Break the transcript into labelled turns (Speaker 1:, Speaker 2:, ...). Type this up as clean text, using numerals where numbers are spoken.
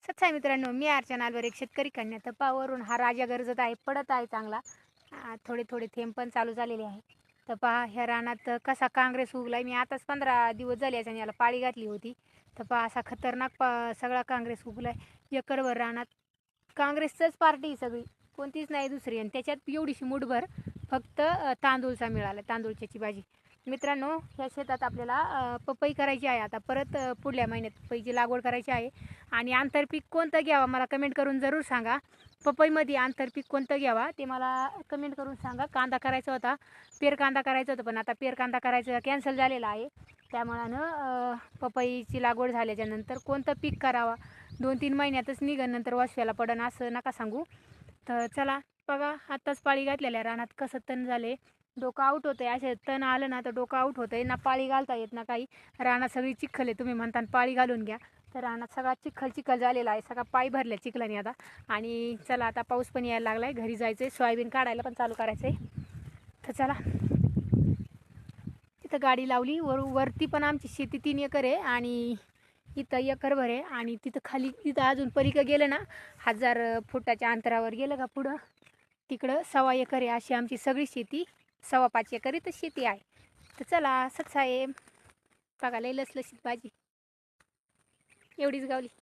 Speaker 1: सच्चाई मित्रांनो, मी अर्चना अलवर, एक शेतकरी कन्या. तपावरून हा राजा गरजत आहे, पडत आहे चांगला. थोडे थोडे थेंब पण चालू झालेले आहे. तर पहा ह्या रानात कसा काँग्रेस उगलाय. मी आताच 15 दिवस झाले आणि याला पाळी घातली होती. तर पहा असा खतरनाक सगळा काँग्रेस उगलाय. एकरभर रानात काँग्रेसचंच पार्टी ही सगळी, कोणतीच नाही दुसरी. आणि त्याच्यात एवढीशी मुठभर फक्त तांदूळचा मिळाला, तांदूळच्याची भाजी. मित्रांनो, ह्या शेतात आपल्याला पपई करायची आहे. आता परत पुढल्या महिन्यात पपईची लागवड करायची आहे. आणि आंतरपीक कोणतं घ्यावं मला कमेंट करून जरूर सांगा. पपईमध्ये आंतरपीक कोणतं घ्यावा ते मला कमेंट करून सांगा. कांदा करायचा होता, पेर कांदा करायचा होता, पण आता पेर कांदा करायचं कॅन्सल झालेला आहे. त्यामुळं पपईची लागवड झाल्याच्यानंतर कोणतं पीक करावा, 2-3 महिन्यातच निघन, नंतर वाशव्याला पडन असं नका सांगू. तर चला बघा, आत्ताच पाळी घातलेल्या रानात कसं तण झाले, डोकं आऊट होतं आहे. असे तण आलं ना तर डोकं आऊट होतं आहे ना, पाळी घालता येत ना काही. रानात सगळी चिखल आहे, तुम्ही म्हणता पाळी घालून घ्या. तर रानात सगळा चिखल झालेला आहे, सगळा पाय भरल्या चिखलाने आता. आणि चला आता पाऊस पण यायला लागला आहे, घरी जायचं आहे, सोयाबीन काढायला पण चालू करायचं आहे. तर चला, तिथं गाडी लावली. वरती पण आमची शेती 3 एकर आहे आणि इथं एकरभर आहे. आणि तिथं खाली तिथं अजून पलीकडं गेलं ना, 1000 फुटाच्या अंतरावर गेलं का पुढं, तिकडं 1.25 एकर आहे. अशी आमची सगळी शेती 5.25 एकर इथं शेती आहे. तर चला, सच्चा आहे बघा, लय लसलशीत भाजी एवढीच गावली.